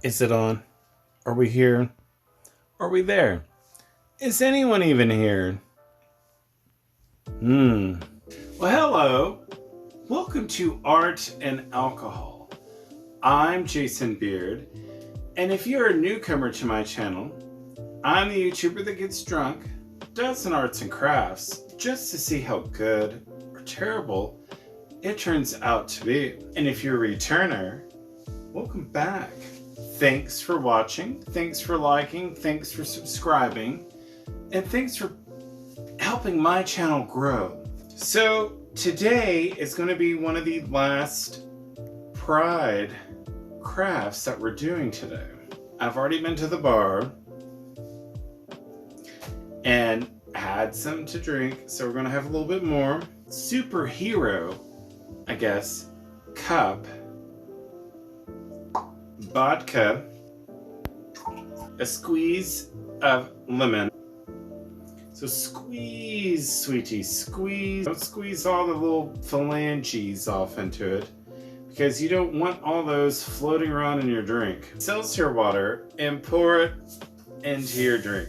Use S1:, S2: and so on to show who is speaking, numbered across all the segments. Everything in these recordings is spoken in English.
S1: Is it on? Are we here? Are we there? Is anyone even here? Well, hello. Welcome to Art and Alcohol. I'm Jason Beard, and if you're a newcomer to my channel, I'm the YouTuber that gets drunk, does some arts and crafts, just to see how good or terrible it turns out to be. And if you're a returner, welcome back. Thanks for watching, thanks for liking, thanks for subscribing, and thanks for helping my channel grow. So today is going to be one of the last Pride crafts that we're doing today. I've already been to the bar and had some to drink, so we're going to have a little bit more. Superhero, I guess, cup, vodka, a squeeze of lemon. So squeeze, sweetie, squeeze. Don't squeeze all the little phalanges off into it, because you don't want all those floating around in your drink. Seltzer water and pour it into your drink.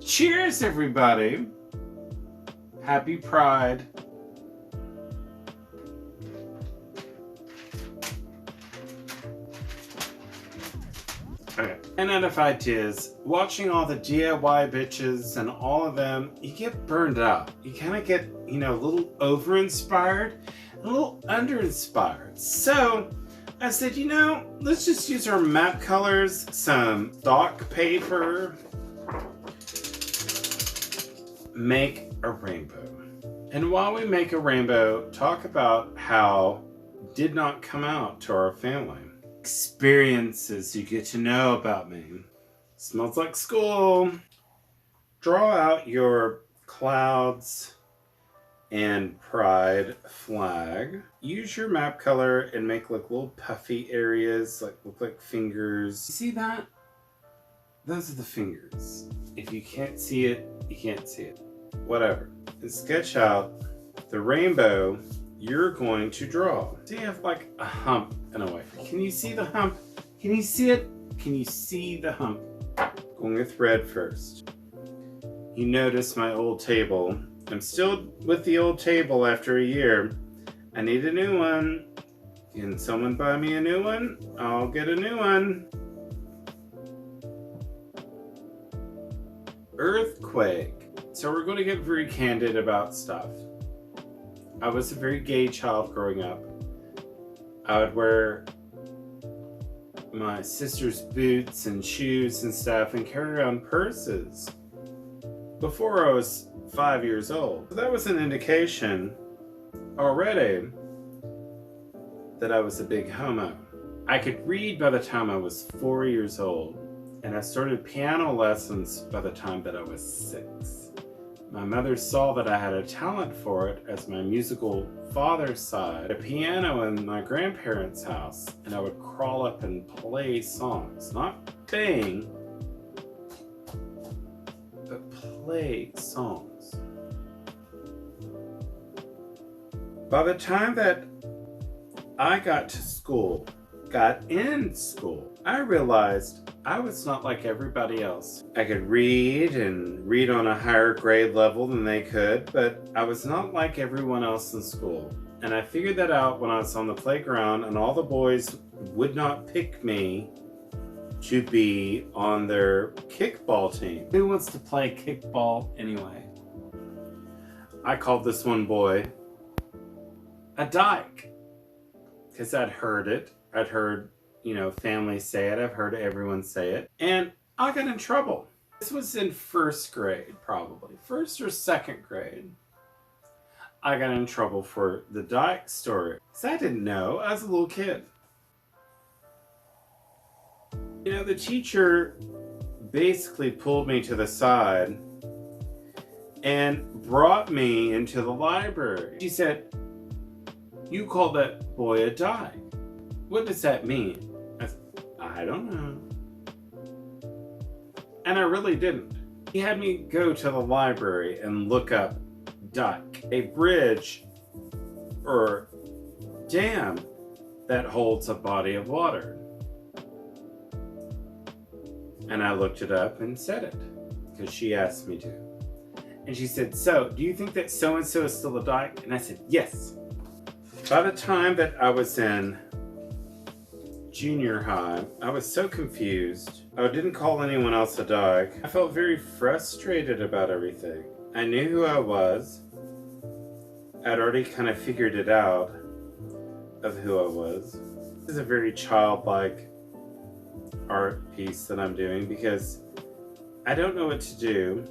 S1: Cheers, everybody. Happy Pride. Okay. And then if I is watching all the DIY bitches and all of them, you get burned out. You kind of get, a little over-inspired, a little under-inspired. So I said, let's just use our map colors, some stock paper, make a rainbow. And while we make a rainbow, talk about how it did not come out to our family. Experiences you get to know about me. Smells like school. Draw out your clouds and pride flag. Use your map color and make like little puffy areas, look like fingers. You see that? Those are the fingers. If you can't see it, you can't see it. Whatever. And sketch out the rainbow you're going to draw. So you have like a hump in a way. Can you see the hump? Can you see it? Can you see the hump? Going with red first. You notice my old table. I'm still with the old table after a year. I need a new one. Can someone buy me a new one? I'll get a new one. Earthquake. So we're going to get very candid about stuff. I was a very gay child growing up. I would wear my sister's boots and shoes and stuff and carry around purses before I was 5 years old. So that was an indication already that I was a big homo. I could read by the time I was 4 years old, and I started piano lessons by the time that I was 6. My mother saw that I had a talent for it, as my musical father's side, a piano in my grandparents' house, and I would crawl up and play songs. Not sing, but play songs. By the time that I got in school, I realized I was not like everybody else. I could read and read on a higher grade level than they could, but I was not like everyone else in school. And I figured that out when I was on the playground and all the boys would not pick me to be on their kickball team. Who wants to play kickball anyway? I called this one boy a dyke, because I'd heard it. I'd heard families say it. I've heard everyone say it. And I got in trouble. This was in first grade, probably. First or second grade. I got in trouble for the dyke story. Because I didn't know. I was a little kid. The teacher basically pulled me to the side and brought me into the library. She said, "You call that boy a dyke. What does that mean?" I don't know. And I really didn't. He had me go to the library and look up dyke, a bridge or dam that holds a body of water. And I looked it up and said it because she asked me to. And she said, so, do you think that so-and-so is still a dyke? And I said, yes. By the time that I was in junior high, I was so confused. I didn't call anyone else a dyke. I felt very frustrated about everything. I knew who I was. I'd already kind of figured it out of who I was. This is a very childlike art piece that I'm doing because I don't know what to do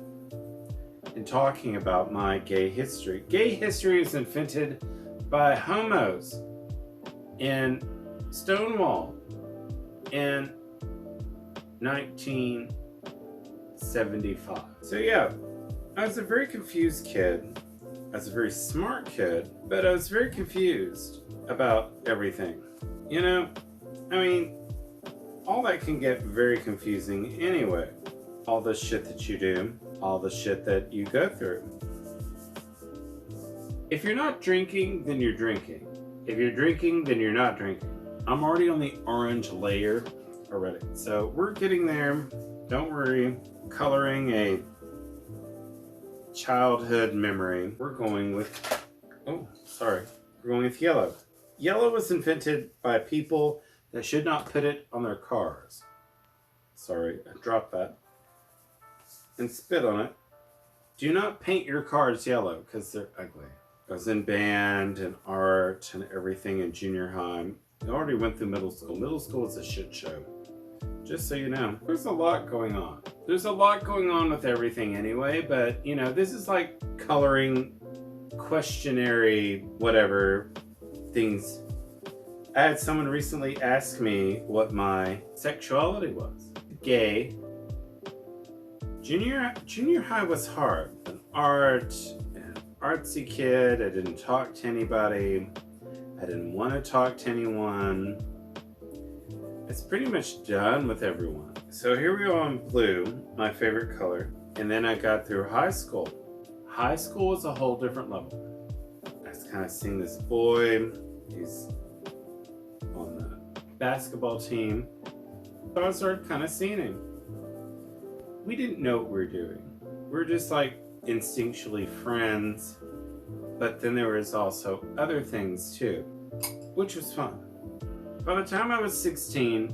S1: in talking about my gay history. Gay history was invented by homos in Stonewall in 1975. So yeah, I was a very confused kid. I was a very smart kid, but I was very confused about everything. You know, I mean, all that can get very confusing anyway. All the shit that you do, all the shit that you go through. If you're not drinking, then you're drinking. If you're drinking, then you're not drinking. I'm already on the orange layer already. So we're getting there. Don't worry. Coloring a childhood memory. We're going with, we're going with yellow. Yellow was invented by people that should not put it on their cars. Sorry, I dropped that. And spit on it. Do not paint your cars yellow because they're ugly. I was in band and art and everything in junior high. I already went through middle school. Middle school is a shit show. Just so you know, there's a lot going on. There's a lot going on with everything anyway, but you know, this is like coloring, questionary, whatever things. I had someone recently ask me what my sexuality was. Gay. Junior high was hard. An artsy kid. I didn't talk to anybody. I didn't want to talk to anyone. It's pretty much done with everyone. So here we go on blue, my favorite color. And then I got through high school. High school was a whole different level. I was kind of seeing this boy. He's on the basketball team. So I started kind of seeing him. We didn't know what we were doing. We were just like instinctually friends. But then there was also other things too, which was fun. By the time I was 16,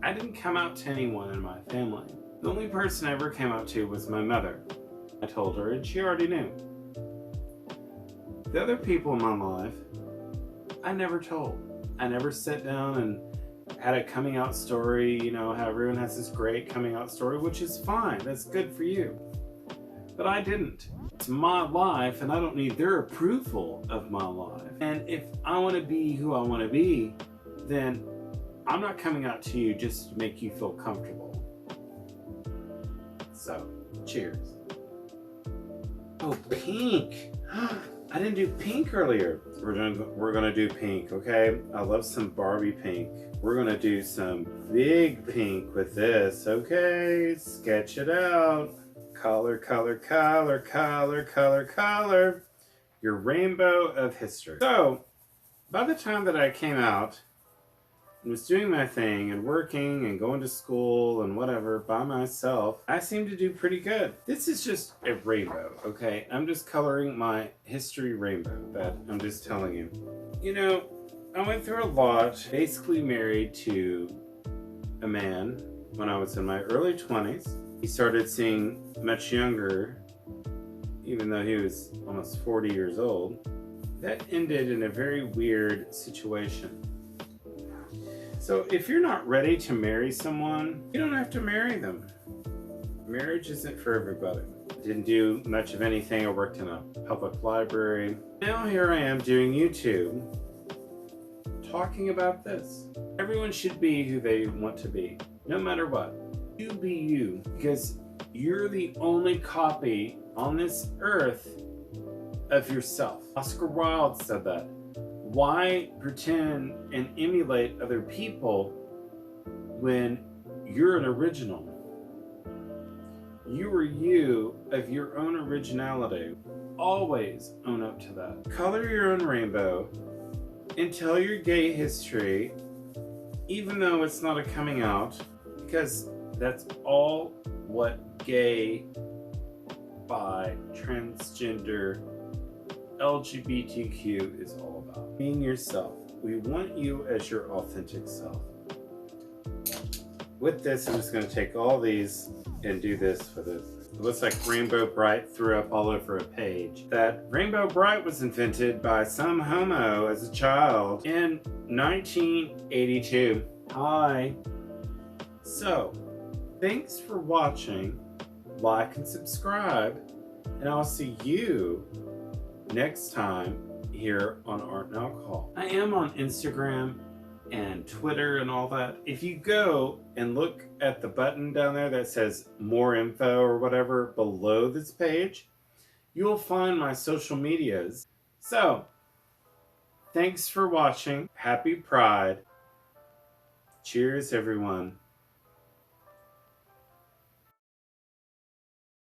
S1: I didn't come out to anyone in my family. The only person I ever came out to was my mother. I told her and she already knew. The other people in my life, I never told. I never sat down and had a coming out story, you know, how everyone has this great coming out story, which is fine. That's good for you. But I didn't. It's my life and I don't need their approval of my life. And if I want to be who I want to be, then I'm not coming out to you just to make you feel comfortable. So, cheers. Oh, pink. I didn't do pink earlier. We're gonna do pink, okay? I love some Barbie pink. We're gonna do some big pink with this, okay? Sketch it out. Color, color, color, color, color, color. Your rainbow of history. So, by the time that I came out and was doing my thing and working and going to school and whatever by myself, I seemed to do pretty good. This is just a rainbow, okay? I'm just coloring my history rainbow that I'm just telling you. You know, I went through a lot, basically married to a man when I was in my early 20s. He started seeing much younger, even though he was almost 40 years old. That ended in a very weird situation. So if you're not ready to marry someone, you don't have to marry them. Marriage isn't for everybody. Didn't do much of anything. I worked in a public library. Now here I am doing YouTube, talking about this. Everyone should be who they want to be, no matter what. You be you, because you're the only copy on this earth of yourself. Oscar Wilde said that. Why pretend and emulate other people when you're an original? You are you of your own originality. Always own up to that. Color your own rainbow and tell your gay history, even though it's not a coming out, because that's all what gay, bi, transgender, LGBTQ is all about. Being yourself. We want you as your authentic self. With this, I'm just going to take all these and do this for the. It looks like Rainbow Bright threw up all over a page. That Rainbow Bright was invented by some homo as a child in 1982. Hi. So, thanks for watching. Like and subscribe. And I'll see you next time here on Art and Alcohol. I am on Instagram and Twitter and all that. If you go and look at the button down there that says more info or whatever below this page, you will find my social medias. So, thanks for watching. Happy Pride. Cheers, everyone.